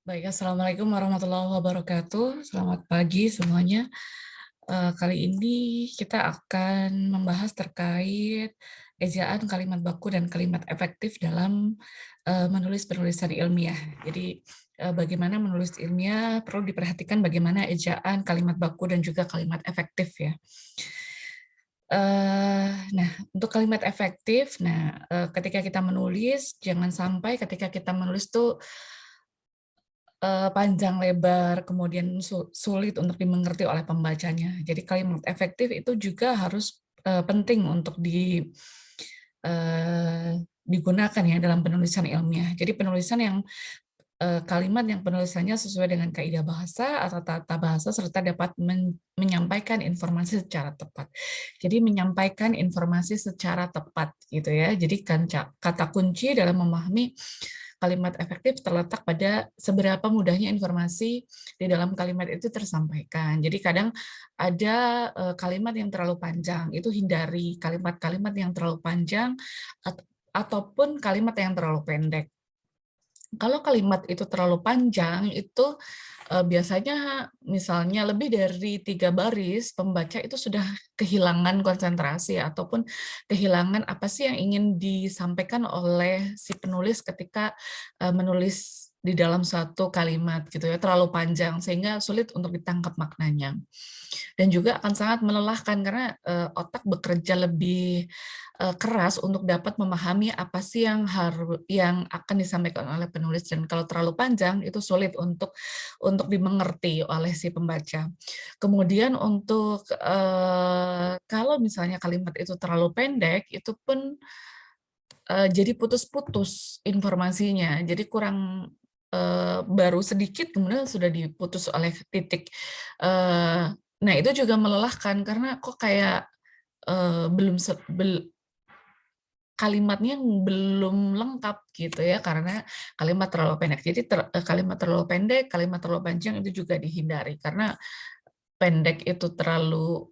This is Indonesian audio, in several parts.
Baik, Assalamualaikum warahmatullahi wabarakatuh. Selamat pagi semuanya. Kali ini kita akan membahas terkait ejaan kalimat baku dan kalimat efektif dalam menulis penulisan ilmiah. Jadi, bagaimana menulis ilmiah perlu diperhatikan bagaimana ejaan kalimat baku dan juga kalimat efektif ya. Nah, untuk kalimat efektif, ketika kita menulis, jangan sampai ketika kita menulis tuh panjang lebar, kemudian sulit untuk dimengerti oleh pembacanya. Jadi kalimat efektif itu juga harus penting untuk digunakan ya dalam penulisan ilmiah. Jadi penulisan yang kalimat yang penulisannya sesuai dengan kaidah bahasa atau tata bahasa serta dapat menyampaikan informasi secara tepat. Jadi menyampaikan informasi secara tepat gitu ya. Jadi kata kunci dalam memahami kalimat efektif terletak pada seberapa mudahnya informasi di dalam kalimat itu tersampaikan. Jadi kadang ada kalimat yang terlalu panjang, itu hindari kalimat-kalimat yang terlalu panjang ataupun kalimat yang terlalu pendek. Kalau kalimat itu terlalu panjang, itu biasanya misalnya lebih dari 3 baris, pembaca itu sudah kehilangan konsentrasi ataupun kehilangan apa sih yang ingin disampaikan oleh si penulis ketika menulis di dalam suatu kalimat gitu ya, terlalu panjang sehingga sulit untuk ditangkap maknanya. Dan juga akan sangat melelahkan karena otak bekerja lebih keras untuk dapat memahami apa sih yang akan disampaikan oleh penulis, dan kalau terlalu panjang itu sulit untuk dimengerti oleh si pembaca. Kemudian untuk kalau misalnya kalimat itu terlalu pendek, itu pun jadi putus-putus informasinya, jadi kurang baru sedikit kemudian sudah diputus oleh titik. Nah itu juga melelahkan karena kok kayak belum kalimatnya belum lengkap gitu ya, karena kalimat terlalu pendek. Jadi kalimat terlalu pendek, kalimat terlalu panjang itu juga dihindari, karena pendek itu terlalu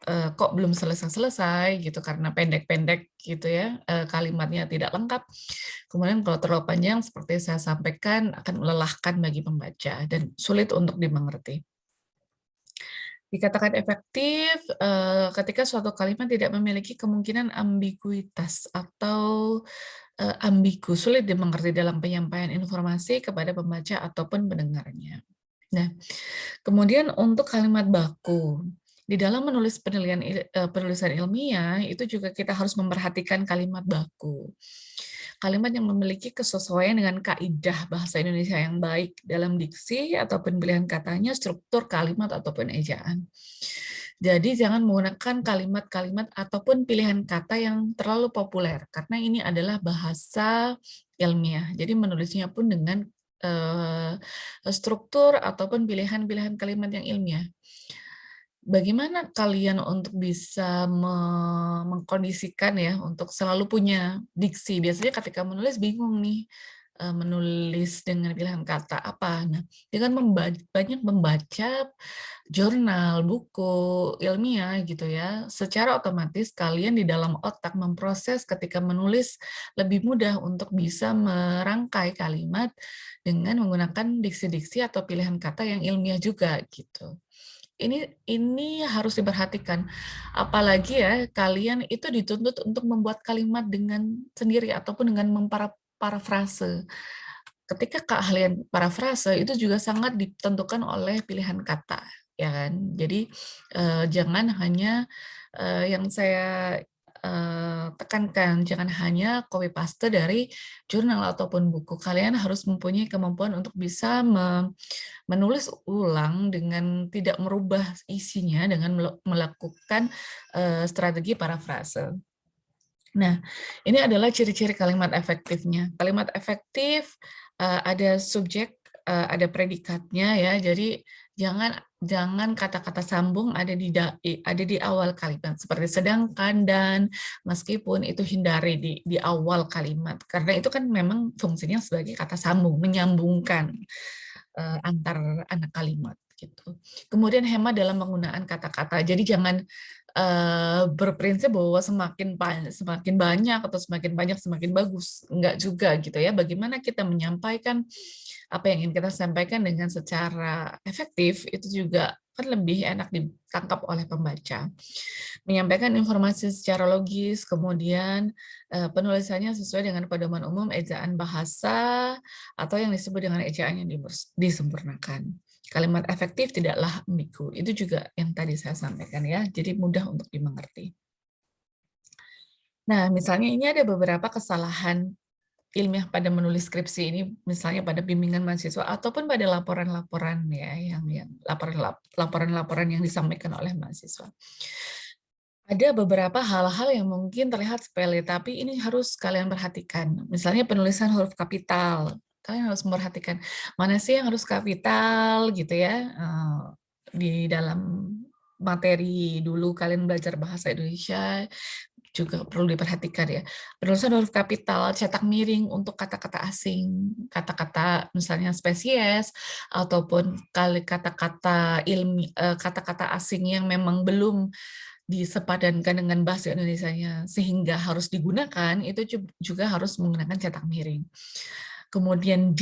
kok belum selesai-selesai gitu, karena pendek-pendek gitu ya, kalimatnya tidak lengkap. Kemudian kalau terlalu panjang seperti saya sampaikan akan melelahkan bagi pembaca dan sulit untuk dimengerti. Dikatakan efektif ketika suatu kalimat tidak memiliki kemungkinan ambiguitas atau ambigu, sulit dimengerti dalam penyampaian informasi kepada pembaca ataupun pendengarnya. Nah, kemudian untuk kalimat baku, di dalam menulis penulisan ilmiah itu juga kita harus memperhatikan kalimat baku. Kalimat yang memiliki kesesuaian dengan kaidah bahasa Indonesia yang baik dalam diksi ataupun pilihan katanya, struktur kalimat ataupun ejaan. Jadi jangan menggunakan kalimat-kalimat ataupun pilihan kata yang terlalu populer, karena ini adalah bahasa ilmiah. Jadi menulisnya pun dengan struktur ataupun pilihan-pilihan kalimat yang ilmiah. Bagaimana kalian untuk bisa mengkondisikan ya, untuk selalu punya diksi? Biasanya ketika menulis bingung nih, menulis dengan pilihan kata apa. Nah, dengan banyak membaca jurnal, buku ilmiah gitu ya, secara otomatis kalian di dalam otak memproses ketika menulis lebih mudah untuk bisa merangkai kalimat dengan menggunakan diksi-diksi atau pilihan kata yang ilmiah juga gitu. Ini harus diperhatikan. Apalagi ya, kalian itu dituntut untuk membuat kalimat dengan sendiri ataupun dengan parafrase. Ketika kalian parafrase, itu juga sangat ditentukan oleh pilihan kata, ya kan? Jadi, jangan hanya, yang saya, tekankan, jangan hanya copy paste dari jurnal ataupun buku. Kalian harus mempunyai kemampuan untuk bisa menulis ulang dengan tidak merubah isinya dengan melakukan strategi parafrase. Nah, ini adalah ciri-ciri kalimat efektifnya. Kalimat efektif ada subjek, ada predikatnya ya. Jadi jangan kata-kata sambung ada di awal kalimat seperti sedangkan, dan, meskipun, itu hindari di awal kalimat karena itu kan memang fungsinya sebagai kata sambung, menyambungkan antar anak kalimat gitu. Kemudian hemat dalam penggunaan kata-kata. Jadi jangan berprinsip bahwa semakin banyak atau semakin banyak semakin bagus, enggak juga gitu ya. Bagaimana kita menyampaikan apa yang ingin kita sampaikan dengan secara efektif itu juga kan lebih enak ditangkap oleh pembaca. Menyampaikan informasi secara logis, kemudian penulisannya sesuai dengan pedoman umum ejaan bahasa atau yang disebut dengan ejaan yang disempurnakan. Kalimat efektif tidaklah ambigu. Itu juga yang tadi saya sampaikan ya. Jadi mudah untuk dimengerti. Nah, misalnya ini ada beberapa kesalahan ilmiah pada menulis skripsi ini, misalnya pada bimbingan mahasiswa ataupun pada laporan-laporan ya, yang laporan-laporan yang disampaikan oleh mahasiswa. Ada beberapa hal-hal yang mungkin terlihat sepele, tapi ini harus kalian perhatikan. Misalnya penulisan huruf kapital. Kalian harus memperhatikan mana sih yang harus kapital gitu ya. Di dalam materi dulu kalian belajar bahasa Indonesia juga perlu diperhatikan ya. Penulisan huruf kapital, cetak miring untuk kata-kata asing, kata-kata misalnya spesies ataupun kata-kata kata-kata asing yang memang belum disepadankan dengan bahasa Indonesianya sehingga harus digunakan, itu juga harus menggunakan cetak miring. Kemudian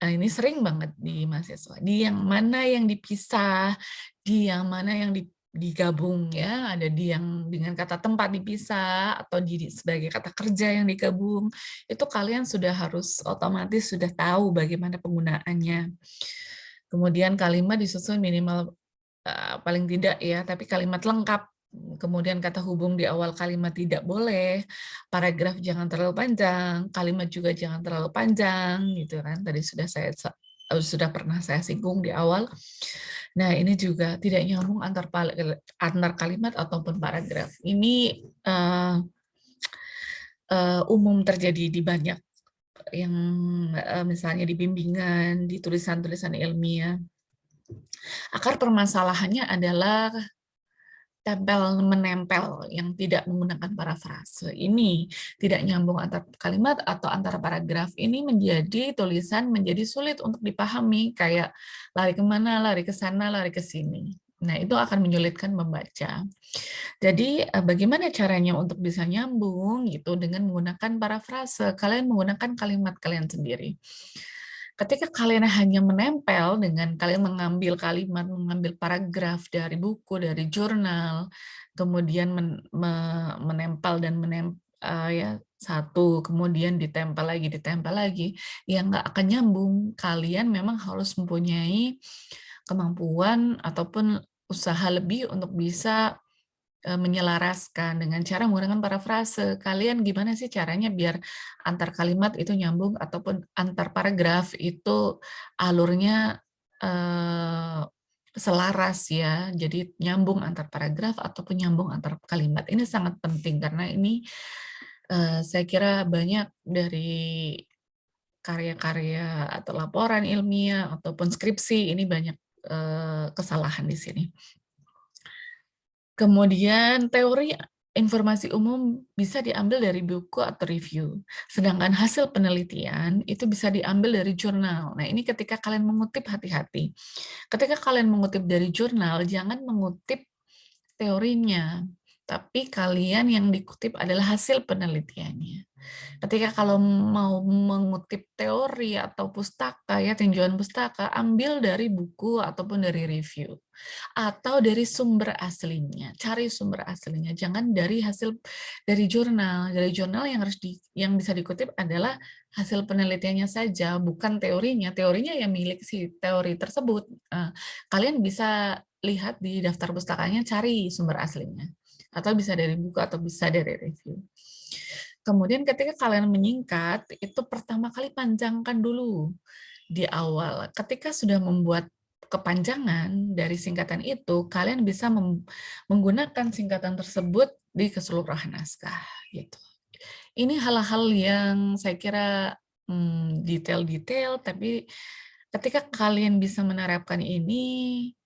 ini sering banget di mahasiswa, di yang mana yang dipisah, di yang mana yang digabung ya, ada di yang dengan kata tempat dipisah atau sebagai kata kerja yang digabung, itu kalian sudah harus otomatis sudah tahu bagaimana penggunaannya. Kemudian kalimat disusun minimal paling tidak ya, tapi kalimat lengkap. Kemudian kata hubung di awal kalimat tidak boleh, paragraf jangan terlalu panjang, kalimat juga jangan terlalu panjang, gitu kan. Tadi sudah pernah saya singgung di awal. Nah, ini juga tidak nyambung antar kalimat ataupun paragraf. Ini umum terjadi di banyak yang misalnya di bimbingan, di tulisan-tulisan ilmiah. Akar permasalahannya adalah tempel-menempel yang tidak menggunakan parafrase. Ini tidak nyambung antar kalimat atau antara paragraf. Ini menjadi tulisan menjadi sulit untuk dipahami, kayak lari kemana, lari ke sana, lari ke sini. Nah, itu akan menyulitkan membaca. Jadi, bagaimana caranya untuk bisa nyambung gitu dengan menggunakan parafrase? Kalian menggunakan kalimat kalian sendiri. Ketika kalian hanya menempel dengan kalian mengambil kalimat, mengambil paragraf dari buku, dari jurnal, kemudian menempel dan ya satu, kemudian ditempel lagi, ya nggak akan nyambung. Kalian memang harus mempunyai kemampuan ataupun usaha lebih untuk bisa menyelaraskan dengan cara menggunakan parafrase. Kalian gimana sih caranya biar antar kalimat itu nyambung ataupun antar paragraf itu alurnya selaras ya. Jadi nyambung antar paragraf ataupun nyambung antar kalimat. Ini sangat penting karena ini saya kira banyak dari karya-karya atau laporan ilmiah ataupun skripsi ini banyak kesalahan di sini. Kemudian teori informasi umum bisa diambil dari buku atau review, sedangkan hasil penelitian itu bisa diambil dari jurnal. Nah, ini ketika kalian mengutip hati-hati. Ketika kalian mengutip dari jurnal, jangan mengutip teorinya, tapi kalian yang dikutip adalah hasil penelitiannya. Ketika kalau mau mengutip teori atau pustaka ya, tinjauan pustaka, ambil dari buku ataupun dari review atau dari sumber aslinya. Cari sumber aslinya, jangan dari dari jurnal. Dari jurnal yang bisa dikutip adalah hasil penelitiannya saja, bukan teorinya. Teorinya yang milik si teori tersebut. Kalian bisa lihat di daftar pustakanya, cari sumber aslinya. Atau bisa dari buku atau bisa dari review. Kemudian ketika kalian menyingkat, itu pertama kali panjangkan dulu di awal. Ketika sudah membuat kepanjangan dari singkatan itu, kalian bisa menggunakan singkatan tersebut di keseluruhan naskah. Gitu. Ini hal-hal yang saya kira detail-detail, tapi ketika kalian bisa menerapkan ini,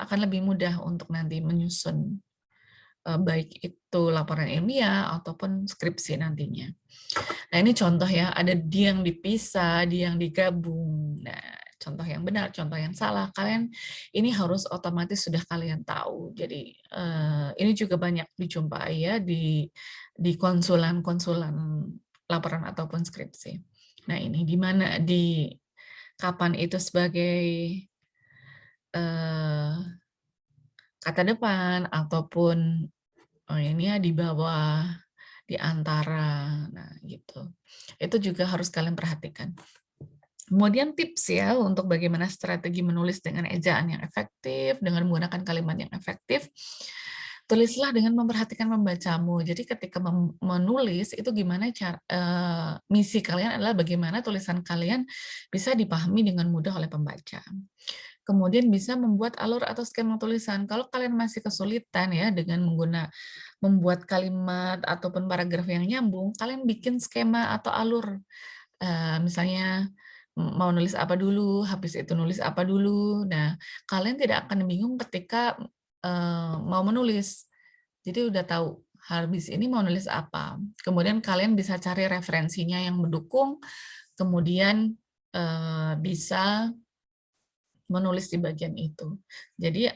akan lebih mudah untuk nanti menyusun baik itu laporan ilmiah ataupun skripsi nantinya. Nah, ini contoh ya, ada di yang dipisah, di yang digabung. Nah, contoh yang benar, contoh yang salah. Kalian ini harus otomatis sudah kalian tahu. Jadi ini juga banyak dijumpai ya di konsulan-konsulan laporan ataupun skripsi. Nah ini di mana di kapan itu sebagai kata depan ataupun ini ya di bawah, di antara, nah gitu. Itu juga harus kalian perhatikan. Kemudian tips ya untuk bagaimana strategi menulis dengan ejaan yang efektif, dengan menggunakan kalimat yang efektif. Tulislah dengan memperhatikan membacamu. Jadi ketika menulis itu gimana cara misi kalian adalah bagaimana tulisan kalian bisa dipahami dengan mudah oleh pembaca. Kemudian bisa membuat alur atau skema tulisan. Kalau kalian masih kesulitan ya dengan membuat kalimat ataupun paragraf yang nyambung, kalian bikin skema atau alur. Misalnya mau nulis apa dulu, habis itu nulis apa dulu. Nah, kalian tidak akan bingung ketika mau menulis. Jadi udah tahu habis ini mau nulis apa. Kemudian kalian bisa cari referensinya yang mendukung, kemudian bisa menulis di bagian itu. Jadi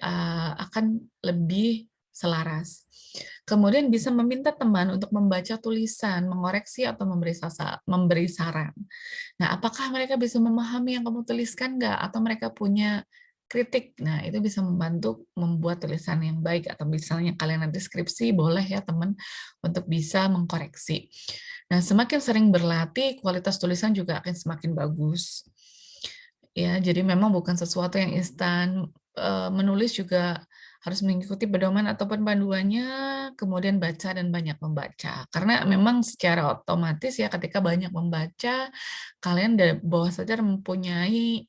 akan lebih selaras. Kemudian bisa meminta teman untuk membaca tulisan, mengoreksi atau memberi saran. Nah, apakah mereka bisa memahami yang kamu tuliskan nggak? Atau mereka punya kritik? Nah, itu bisa membantu membuat tulisan yang baik. Atau misalnya kalian nanti skripsi, boleh ya teman untuk bisa mengkoreksi. Nah, semakin sering berlatih, kualitas tulisan juga akan semakin bagus. Ya, jadi memang bukan sesuatu yang instan. Menulis juga harus mengikuti pedoman ataupun panduannya, kemudian baca dan banyak membaca. Karena memang secara otomatis ya ketika banyak membaca, kalian dari bawah sadar mempunyai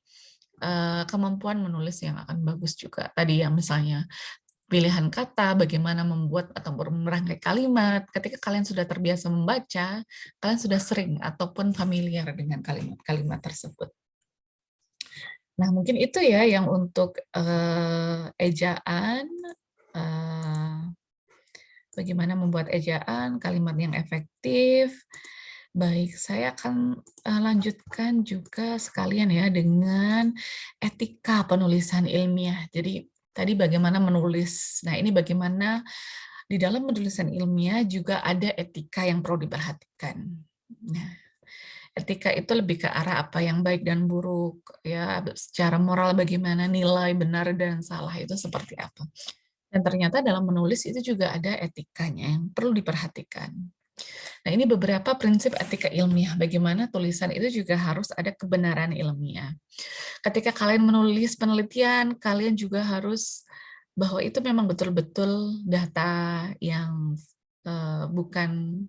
kemampuan menulis yang akan bagus juga. Tadi yang misalnya pilihan kata, bagaimana membuat atau merangkai kalimat. Ketika kalian sudah terbiasa membaca, kalian sudah sering ataupun familiar dengan kalimat-kalimat tersebut. Nah, mungkin itu ya yang untuk ejaan, bagaimana membuat ejaan, kalimat yang efektif. Baik, saya akan lanjutkan juga sekalian ya dengan etika penulisan ilmiah. Jadi tadi bagaimana menulis. Nah, ini bagaimana di dalam penulisan ilmiah juga ada etika yang perlu diperhatikan. Nah, etika itu lebih ke arah apa yang baik dan buruk, ya secara moral bagaimana nilai benar dan salah itu seperti apa. Dan ternyata dalam menulis itu juga ada etikanya yang perlu diperhatikan. Nah, ini beberapa prinsip etika ilmiah, bagaimana tulisan itu juga harus ada kebenaran ilmiah. Ketika kalian menulis penelitian, kalian juga harus bahwa itu memang betul-betul data yang bukan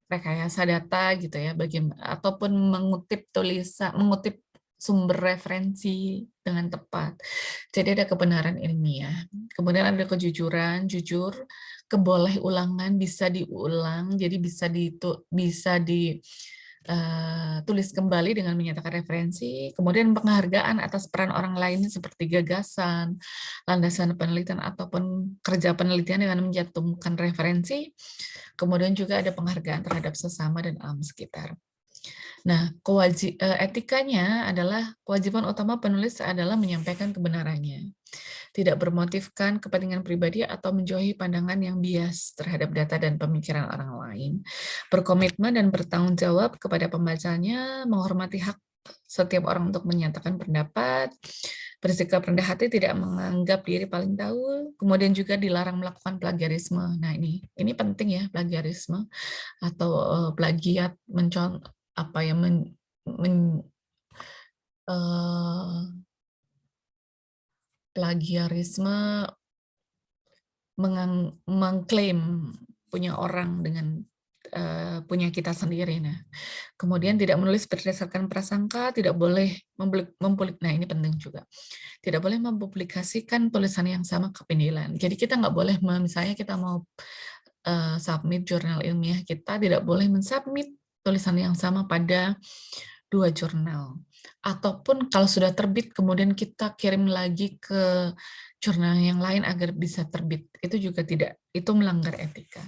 rekayasa data gitu ya, ataupun mengutip sumber referensi dengan tepat. Jadi ada kebenaran ilmiah. Kemudian ada kejujuran, jujur, keboleh ulangan, bisa diulang, jadi bisa ditulis kembali dengan menyatakan referensi. Kemudian penghargaan atas peran orang lain seperti gagasan, landasan penelitian ataupun kerja penelitian dengan mencantumkan referensi. Kemudian juga ada penghargaan terhadap sesama dan alam sekitar. Nah, etikanya adalah kewajiban utama penulis adalah menyampaikan kebenarannya, tidak bermotifkan kepentingan pribadi atau menjauhi pandangan yang bias terhadap data dan pemikiran orang lain, berkomitmen dan bertanggung jawab kepada pembacanya, menghormati hak setiap orang untuk menyatakan pendapat, bersikap rendah hati, tidak menganggap diri paling tahu, kemudian juga dilarang melakukan plagiarisme. Nah, ini penting ya, plagiarisme atau plagiat, apa ya, plagiarisme mengklaim punya orang dengan punya kita sendiri. Nah, kemudian tidak menulis berdasarkan prasangka, tidak boleh nah ini penting juga. Tidak boleh mempublikasikan tulisan yang sama ke penilaian. Jadi kita nggak boleh, misalnya kita mau submit jurnal ilmiah kita, tidak boleh mensubmit tulisan yang sama pada 2 jurnal. Ataupun kalau sudah terbit, kemudian kita kirim lagi ke jurnal yang lain agar bisa terbit. Itu juga tidak, itu melanggar etika.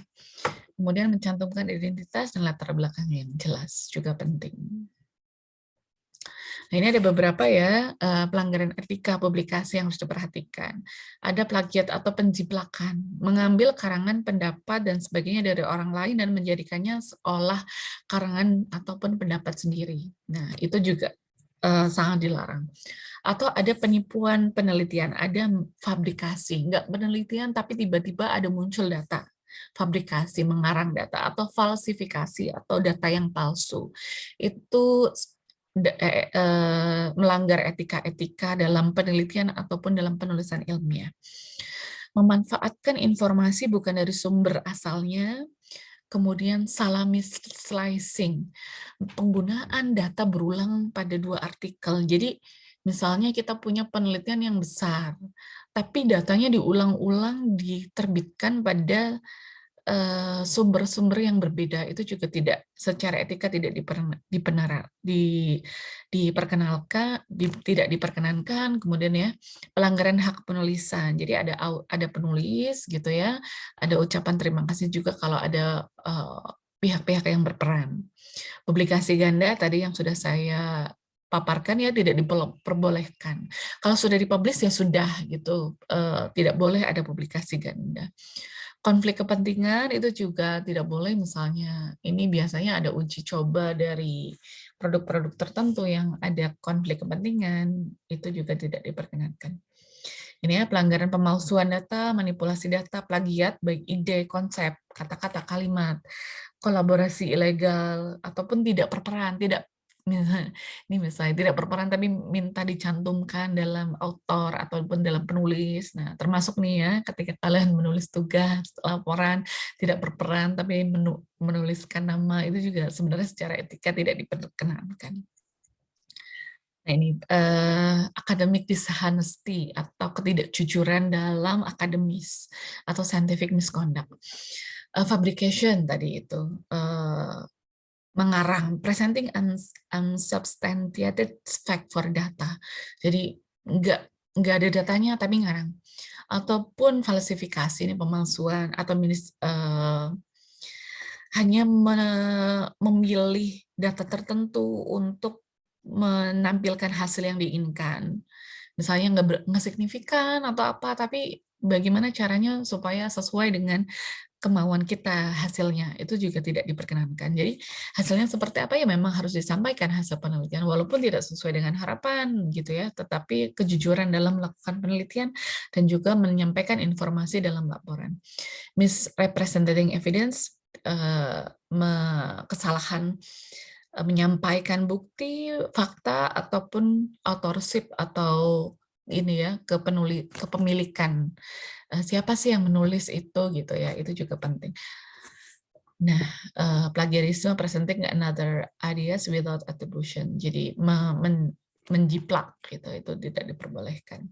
Kemudian mencantumkan identitas dan latar belakang yang jelas juga penting. Nah, ini ada beberapa ya pelanggaran etika publikasi yang harus diperhatikan. Ada plagiat atau penjiplakan, mengambil karangan pendapat dan sebagainya dari orang lain dan menjadikannya seolah karangan ataupun pendapat sendiri. Nah, itu juga sangat dilarang. Atau ada penipuan penelitian, ada fabrikasi, nggak penelitian tapi tiba-tiba ada muncul data fabrikasi, mengarang data, atau falsifikasi, atau data yang palsu. Itu melanggar etika-etika dalam penelitian ataupun dalam penulisan ilmiah. Memanfaatkan informasi bukan dari sumber asalnya, kemudian salami slicing, penggunaan data berulang pada 2 artikel. Jadi misalnya kita punya penelitian yang besar, tapi datanya diulang-ulang diterbitkan pada sumber-sumber yang berbeda, itu juga tidak secara etika tidak tidak diperkenankan. Kemudian ya, pelanggaran hak penulisan. Jadi ada penulis gitu ya, ada ucapan terima kasih juga kalau ada pihak-pihak yang berperan. Publikasi ganda tadi yang sudah saya paparkan ya tidak diperbolehkan. Kalau sudah dipublish ya sudah gitu, tidak boleh ada publikasi ganda. Konflik kepentingan itu juga tidak boleh, misalnya ini biasanya ada uji coba dari produk-produk tertentu yang ada konflik kepentingan, itu juga tidak diperkenankan. Ini ya, pelanggaran pemalsuan data, manipulasi data, plagiat, baik ide, konsep, kata-kata, kalimat, kolaborasi ilegal, ataupun tidak berperan, ini misalnya tidak berperan tapi minta dicantumkan dalam autor ataupun dalam penulis. Nah, termasuk nih ya, ketika kalian menulis tugas, laporan, tidak berperan tapi menuliskan nama, itu juga sebenarnya secara etika tidak diperkenankan. Nah, ini academic dishonesty atau ketidakjujuran dalam akademis atau scientific misconduct. Fabrication tadi itu mengarang, presenting unsubstantiated fact for data. Jadi nggak ada datanya tapi ngarang. Ataupun falsifikasi, ini pemalsuan atau hanya memilih data tertentu untuk menampilkan hasil yang diinginkan. Misalnya nggak signifikan atau apa, tapi bagaimana caranya supaya sesuai dengan kemauan kita hasilnya, itu juga tidak diperkenankan. Jadi hasilnya seperti apa ya memang harus disampaikan hasil penelitian, walaupun tidak sesuai dengan harapan gitu ya, tetapi kejujuran dalam melakukan penelitian dan juga menyampaikan informasi dalam laporan. Misrepresenting evidence, kesalahan menyampaikan bukti, fakta, ataupun authorship atau ini ya kepemilikan. Siapa sih yang menulis itu gitu ya, itu juga penting. Nah, plagiarisme presenting another ideas without attribution. Jadi menjiplak gitu, itu tidak diperbolehkan.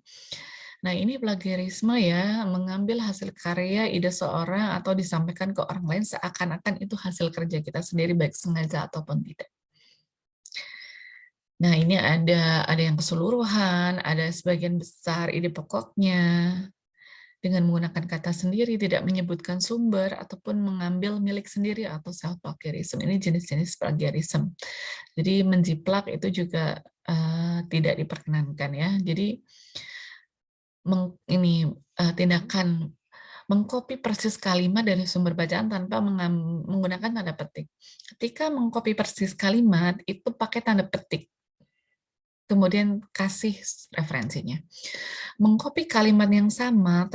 Nah, ini plagiarisme ya, mengambil hasil karya ide seorang atau disampaikan ke orang lain seakan-akan itu hasil kerja kita sendiri, baik sengaja ataupun tidak. Nah, ini ada yang keseluruhan, ada sebagian besar ide pokoknya, dengan menggunakan kata sendiri, tidak menyebutkan sumber, ataupun mengambil milik sendiri atau self-plagiarism. Ini jenis-jenis plagiarism. Jadi menjiplak itu juga tidak diperkenankan ya. Jadi tindakan mengcopy persis kalimat dari sumber bacaan tanpa menggunakan tanda petik. Ketika mengcopy persis kalimat, itu pakai tanda petik. Kemudian kasih referensinya. Mengcopy kalimat yang sama,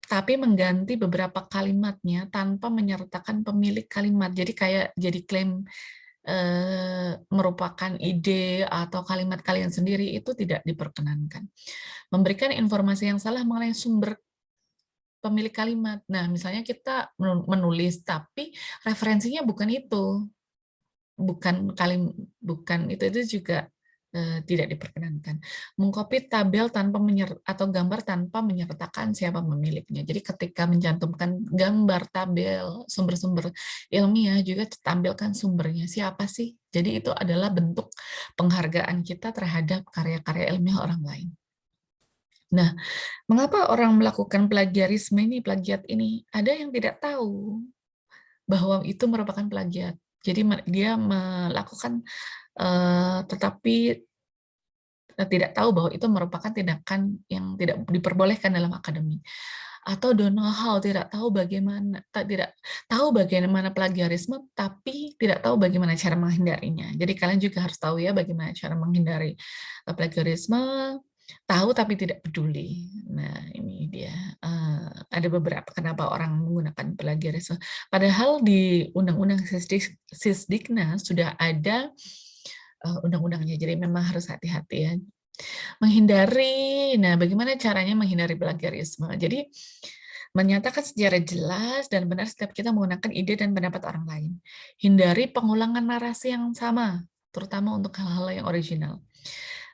tapi mengganti beberapa kalimatnya tanpa menyertakan pemilik kalimat. Jadi kayak jadi klaim merupakan ide atau kalimat kalian sendiri, itu tidak diperkenankan. Memberikan informasi yang salah mengenai sumber pemilik kalimat. Nah, misalnya kita menulis, tapi referensinya bukan itu, bukan itu juga tidak diperkenankan. Mengcopy tabel atau gambar tanpa menyertakan siapa pemiliknya. Jadi ketika mencantumkan gambar, tabel, sumber-sumber ilmiah juga tampilkan sumbernya. Siapa sih? Jadi itu adalah bentuk penghargaan kita terhadap karya-karya ilmiah orang lain. Nah, mengapa orang melakukan plagiarisme ini, plagiat ini? Ada yang tidak tahu bahwa itu merupakan plagiat. Jadi dia melakukan tetapi tidak tahu bahwa itu merupakan tindakan yang tidak diperbolehkan dalam akademik. Atau don't know how, tidak tahu bagaimana plagiarisme, tapi tidak tahu bagaimana cara menghindarinya. Jadi kalian juga harus tahu ya bagaimana cara menghindari plagiarisme, tahu tapi tidak peduli. Nah, ini dia. Ada beberapa kenapa orang menggunakan plagiarisme. Padahal di Undang-Undang Sisdiknas sudah ada undang-undangnya, jadi memang harus hati-hati ya. Bagaimana caranya menghindari plagiarisme? Jadi, menyatakan secara jelas dan benar setiap kita menggunakan ide dan pendapat orang lain. Hindari pengulangan narasi yang sama, terutama untuk hal-hal yang original.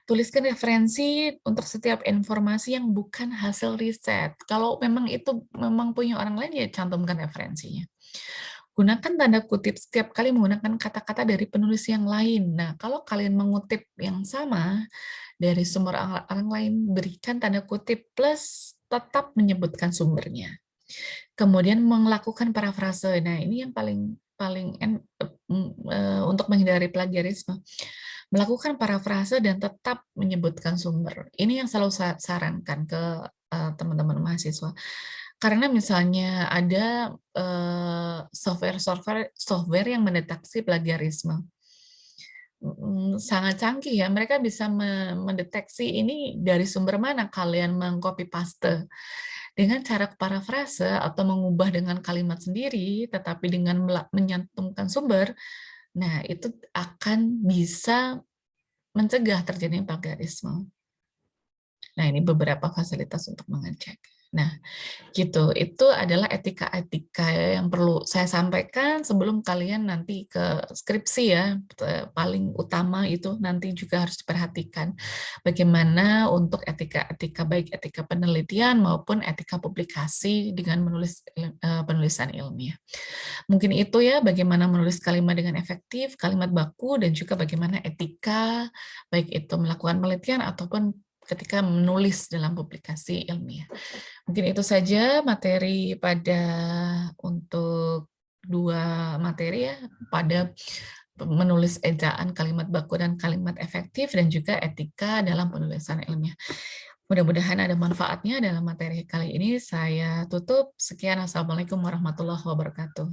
Tuliskan referensi untuk setiap informasi yang bukan hasil riset. Kalau memang itu memang punya orang lain, ya cantumkan referensinya. Gunakan tanda kutip setiap kali menggunakan kata-kata dari penulis yang lain. Nah, kalau kalian mengutip yang sama dari sumber orang lain, berikan tanda kutip plus tetap menyebutkan sumbernya. Kemudian melakukan parafrase. Nah, ini yang paling untuk menghindari plagiarisme. Melakukan parafrase dan tetap menyebutkan sumber. Ini yang selalu saya sarankan ke teman-teman mahasiswa. Karena misalnya ada software yang mendeteksi plagiarisme. Sangat canggih ya, mereka bisa mendeteksi ini dari sumber mana kalian mengcopy paste. Dengan cara parafrase atau mengubah dengan kalimat sendiri, tetapi dengan menyantumkan sumber, nah itu akan bisa mencegah terjadinya plagiarisme. Nah, ini beberapa fasilitas untuk mengecek. Nah, gitu. Itu adalah etika-etika yang perlu saya sampaikan sebelum kalian nanti ke skripsi ya. Paling utama itu nanti juga harus diperhatikan bagaimana untuk etika-etika, baik etika penelitian maupun etika publikasi dengan menulis penulisan ilmiah. Mungkin itu ya, bagaimana menulis kalimat dengan efektif, kalimat baku, dan juga bagaimana etika, baik itu melakukan penelitian ataupun ketika menulis dalam publikasi ilmiah. Mungkin itu saja materi untuk 2 materi ya, pada menulis ejaan, kalimat baku, dan kalimat efektif, dan juga etika dalam penulisan ilmiah. Mudah-mudahan ada manfaatnya dalam materi kali ini. Saya tutup. Sekian. Assalamualaikum warahmatullahi wabarakatuh.